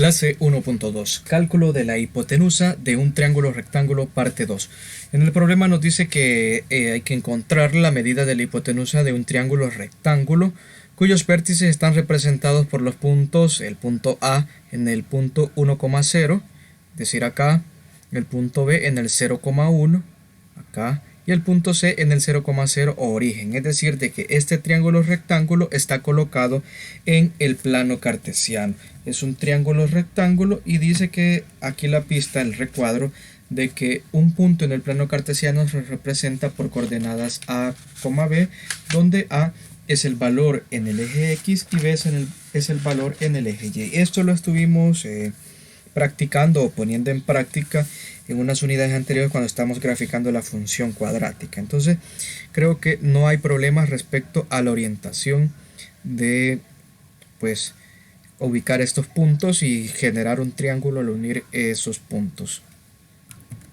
Clase 1.2. Cálculo de la hipotenusa de un triángulo rectángulo, parte 2. En el problema nos dice que hay que encontrar la medida de la hipotenusa de un triángulo rectángulo cuyos vértices están representados por los puntos, el punto A en el punto 1,0, es decir acá, el punto B en el 0,1, acá, y el punto C en el 0,0 o origen, es decir, de que este triángulo rectángulo está colocado en el plano cartesiano. Es un triángulo rectángulo y dice que aquí la pista, el recuadro, de que un punto en el plano cartesiano se representa por coordenadas A, B, donde A es el valor en el eje X y B es el valor en el eje Y. Esto lo estuvimos practicando o poniendo en práctica en unas unidades anteriores cuando estamos graficando la función cuadrática. Entonces creo que no hay problemas respecto a la orientación de ubicar estos puntos y generar un triángulo al unir esos puntos.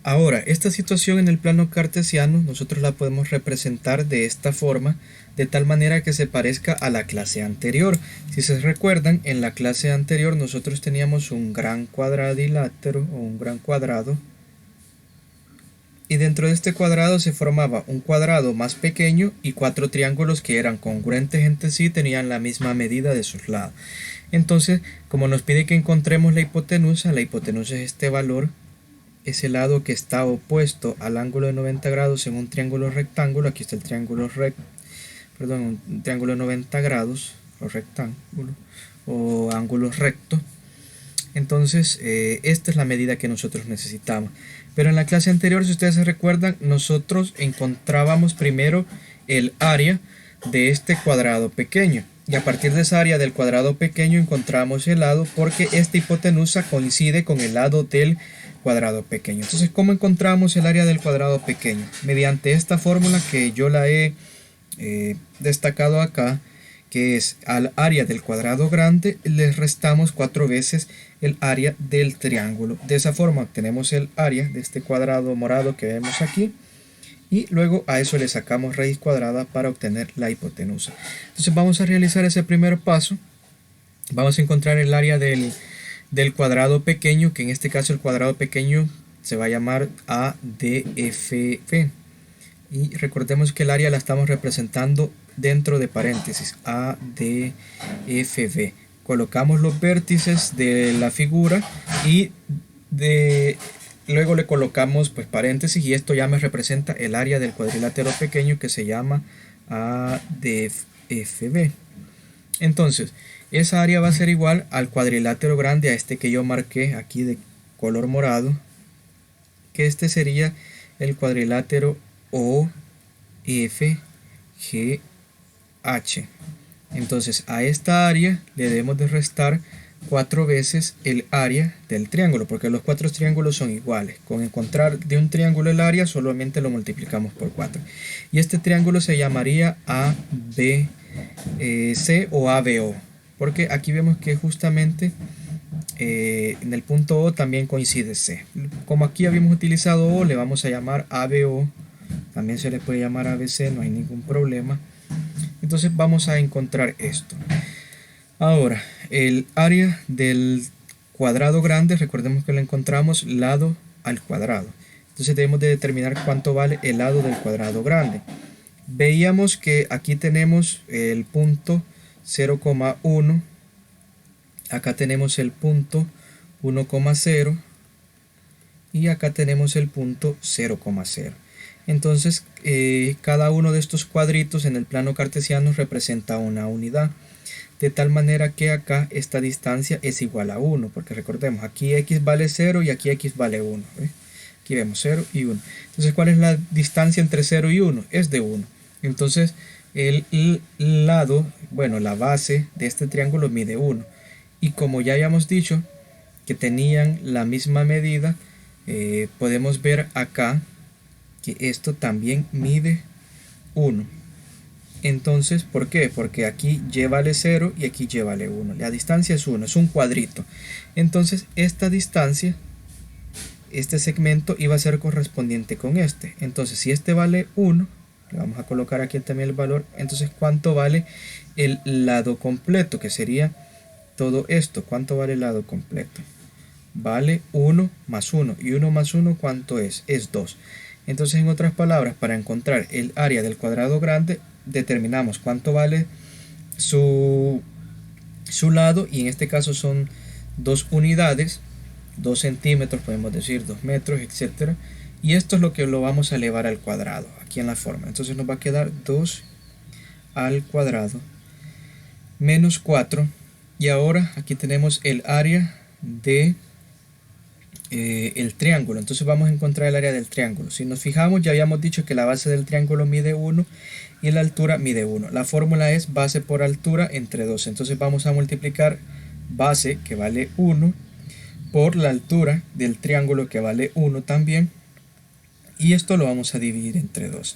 Ahora, esta situación en el plano cartesiano nosotros la podemos representar de esta forma, de tal manera que se parezca a la clase anterior. Si se recuerdan, en la clase anterior nosotros teníamos un gran cuadrilátero o un gran cuadrado, y dentro de este cuadrado se formaba un cuadrado más pequeño y cuatro triángulos que eran congruentes entre sí, tenían la misma medida de sus lados. Entonces, como nos pide que encontremos la hipotenusa es este valor, ese lado que está opuesto al ángulo de 90 grados en un triángulo rectángulo. Aquí está el triángulo un triángulo de 90 grados o rectángulo o ángulo recto. Entonces esta es la medida que nosotros necesitamos. Pero en la clase anterior, si ustedes se recuerdan, nosotros encontrábamos primero el área de este cuadrado pequeño, y a partir de esa área del cuadrado pequeño encontramos el lado, porque esta hipotenusa coincide con el lado del cuadrado pequeño. Entonces, ¿cómo encontramos el área del cuadrado pequeño? Mediante esta fórmula que yo la he destacado acá, que es al área del cuadrado grande le restamos 4 veces el área del triángulo. De esa forma obtenemos el área de este cuadrado morado que vemos aquí, y luego a eso le sacamos raíz cuadrada para obtener la hipotenusa. Entonces vamos a realizar ese primer paso. Vamos a encontrar el área del cuadrado pequeño, que en este caso el cuadrado pequeño se va a llamar ADFB. Y recordemos que el área la estamos representando dentro de paréntesis, ADFB. Colocamos los vértices de la figura y luego le colocamos paréntesis, y esto ya me representa el área del cuadrilátero pequeño que se llama ADFB. Entonces, esa área va a ser igual al cuadrilátero grande, a este que yo marqué aquí de color morado, que este sería el cuadrilátero OFGH. Entonces a esta área le debemos de restar 4 veces el área del triángulo, porque los 4 triángulos son iguales. Con encontrar de un triángulo el área solamente lo multiplicamos por 4, y este triángulo se llamaría ABC o ABO, porque aquí vemos que justamente en el punto O también coincide C. Como aquí habíamos utilizado O, le vamos a llamar ABO. También se le puede llamar ABC, no hay ningún problema. Entonces vamos a encontrar esto. Ahora, el área del cuadrado grande, recordemos que lo encontramos lado al cuadrado. Entonces debemos de determinar cuánto vale el lado del cuadrado grande. Veíamos que aquí tenemos el punto 0,1. Acá tenemos el punto 1,0. Y acá tenemos el punto 0,0. Entonces cada uno de estos cuadritos en el plano cartesiano representa una unidad, de tal manera que acá esta distancia es igual a 1, porque recordemos, aquí x vale 0 y aquí x vale 1. Aquí vemos 0 y 1. Entonces, ¿cuál es la distancia entre 0 y 1? Es de 1. Entonces el lado, la base de este triángulo mide 1, y como ya habíamos dicho que tenían la misma medida, podemos ver acá que esto también mide 1. Entonces, ¿por qué? Porque aquí y vale 0 y aquí y vale 1. La distancia es 1, es un cuadrito. Entonces, esta distancia, este segmento iba a ser correspondiente con este. Entonces, si este vale 1, le vamos a colocar aquí también el valor. Entonces, ¿cuánto vale el lado completo? Que sería todo esto, ¿cuánto vale el lado completo? Vale 1 más 1. ¿Y 1 más 1 cuánto es? Es 2. Entonces, en otras palabras, para encontrar el área del cuadrado grande, determinamos cuánto vale su lado, y en este caso son 2 unidades, 2 centímetros, podemos decir 2 metros, etcétera. Y esto es lo que lo vamos a elevar al cuadrado, aquí en la forma. Entonces nos va a quedar 2 al cuadrado menos 4. Y ahora aquí tenemos el área de el triángulo. Entonces vamos a encontrar el área del triángulo. Si nos fijamos, ya habíamos dicho que la base del triángulo mide 1 y la altura mide 1. La fórmula es base por altura entre 2. Entonces vamos a multiplicar base, que vale 1, por la altura del triángulo, que vale 1 también, y esto lo vamos a dividir entre 2.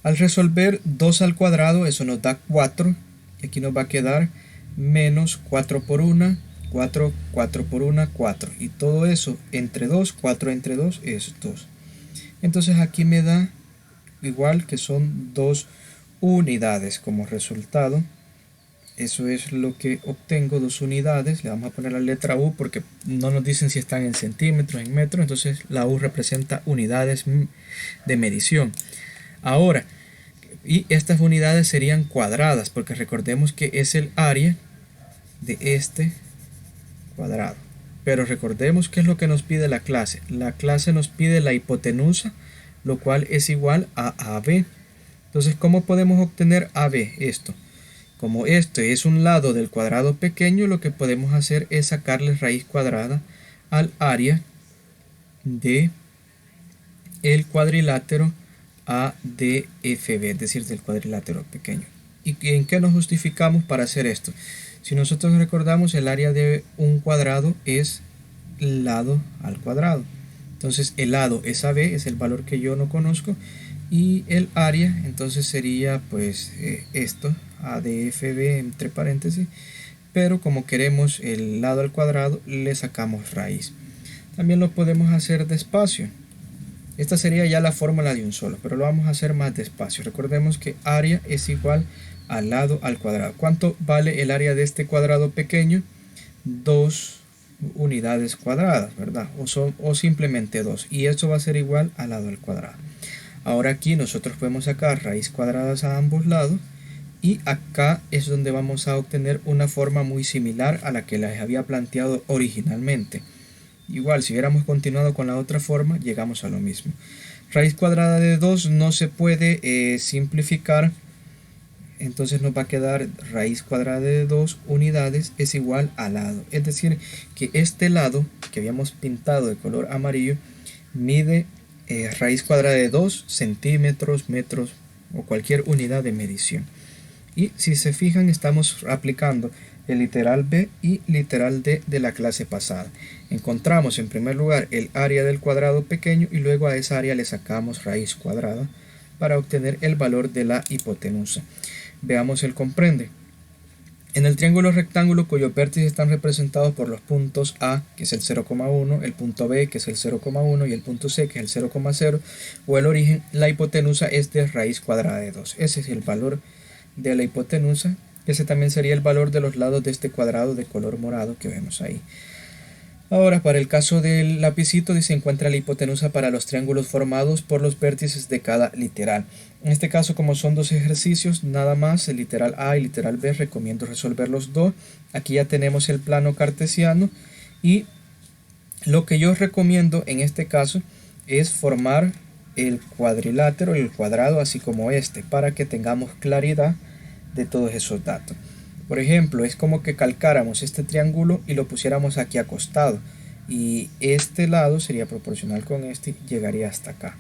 Al resolver 2 al cuadrado, eso nos da 4, y aquí nos va a quedar menos 4 por 1, 4, 4 por 1, 4, y todo eso entre 2, 4 entre 2 es 2. Entonces aquí me da igual que son 2 unidades como resultado. Eso es lo que obtengo, 2 unidades. Le vamos a poner la letra U porque no nos dicen si están en centímetros, en metros. Entonces la U representa unidades de medición. Ahora, y estas unidades serían cuadradas, porque recordemos que es el área de este cuadrado. Pero recordemos qué es lo que nos pide la clase. La clase nos pide la hipotenusa, lo cual es igual a AB. Entonces, ¿cómo podemos obtener AB? Esto. Como este es un lado del cuadrado pequeño, lo que podemos hacer es sacarle raíz cuadrada al área de el cuadrilátero ADFB, es decir, del cuadrilátero pequeño. ¿Y en qué nos justificamos para hacer esto? Si nosotros recordamos, el área de un cuadrado es lado al cuadrado. Entonces el lado es AB, es el valor que yo no conozco, y el área entonces sería pues esto, ADFB entre paréntesis, pero como queremos el lado al cuadrado le sacamos raíz. También lo podemos hacer despacio. Esta sería ya la fórmula de un solo, pero lo vamos a hacer más despacio. Recordemos que área es igual al lado al cuadrado. ¿Cuánto vale el área de este cuadrado pequeño? 2 unidades cuadradas, ¿verdad? O simplemente 2. Y esto va a ser igual al lado al cuadrado. Ahora aquí nosotros podemos sacar raíz cuadradas a ambos lados. Y acá es donde vamos a obtener una forma muy similar a la que les había planteado originalmente. Igual, si hubiéramos continuado con la otra forma, llegamos a lo mismo. Raíz cuadrada de 2 no se puede simplificar. Entonces nos va a quedar raíz cuadrada de 2 unidades es igual al lado. Es decir, que este lado que habíamos pintado de color amarillo mide raíz cuadrada de 2 centímetros, metros o cualquier unidad de medición. Y si se fijan, estamos aplicando el literal B y literal D de la clase pasada. Encontramos en primer lugar el área del cuadrado pequeño y luego a esa área le sacamos raíz cuadrada para obtener el valor de la hipotenusa. Veamos el comprende. En el triángulo rectángulo cuyos vértices están representados por los puntos A, que es el 0,1, el punto B, que es el 0,1, y el punto C, que es el 0,0, o el origen, la hipotenusa es de raíz cuadrada de 2. Ese es el valor de la hipotenusa. Ese también sería el valor de los lados de este cuadrado de color morado que vemos ahí. Ahora, para el caso del lapicito, se encuentra la hipotenusa para los triángulos formados por los vértices de cada literal. En este caso, como son dos ejercicios, nada más, el literal A y literal B, recomiendo resolver los dos. Aquí ya tenemos el plano cartesiano y lo que yo recomiendo en este caso es formar el cuadrilátero y el cuadrado así como este, para que tengamos claridad de todos esos datos. Por ejemplo, es como que calcáramos este triángulo y lo pusiéramos aquí acostado, y este lado sería proporcional con este y llegaría hasta acá.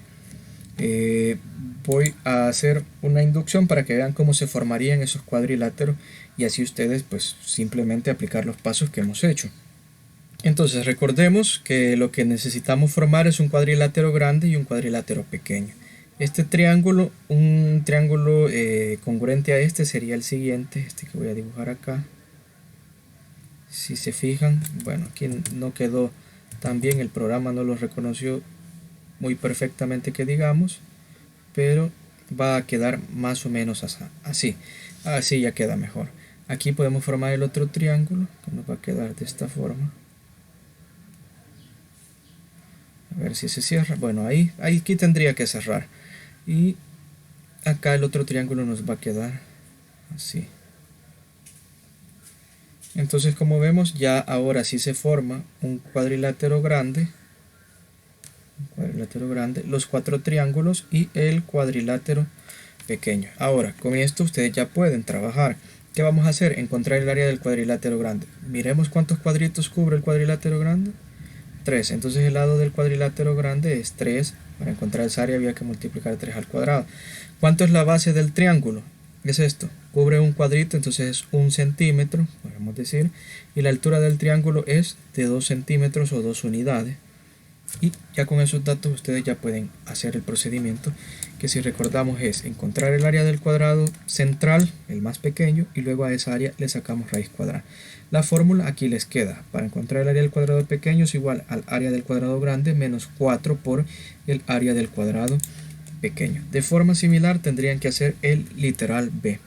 Voy a hacer una inducción para que vean cómo se formarían esos cuadriláteros y así ustedes pues simplemente aplicar los pasos que hemos hecho. Entonces recordemos que lo que necesitamos formar es un cuadrilátero grande y un cuadrilátero pequeño. Este triángulo, un triángulo congruente a este sería el siguiente, este que voy a dibujar acá. Si se fijan, bueno, aquí no quedó tan bien, el programa no lo reconoció muy perfectamente que digamos, pero va a quedar más o menos así. Así ya queda mejor. Aquí podemos formar el otro triángulo, que nos va a quedar de esta forma. A ver si se cierra. Bueno, aquí tendría que cerrar. Y acá el otro triángulo nos va a quedar así. Entonces, como vemos, ya ahora sí se forma un cuadrilátero grande, los 4 triángulos y el cuadrilátero pequeño. Ahora, con esto ustedes ya pueden trabajar. ¿Qué vamos a hacer? Encontrar el área del cuadrilátero grande. Miremos cuántos cuadritos cubre el cuadrilátero grande. 3. Entonces el lado del cuadrilátero grande es 3. Para encontrar esa área había que multiplicar 3 al cuadrado. ¿Cuánto es la base del triángulo? Es esto. Cubre un cuadrito, entonces es 1 centímetro, podemos decir. Y la altura del triángulo es de 2 centímetros o 2 unidades. Y ya con esos datos ustedes ya pueden hacer el procedimiento, que si recordamos es encontrar el área del cuadrado central, el más pequeño, y luego a esa área le sacamos raíz cuadrada. La fórmula aquí les queda. Para encontrar el área del cuadrado pequeño es igual al área del cuadrado grande menos 4 por el área del cuadrado pequeño. De forma similar tendrían que hacer el literal B.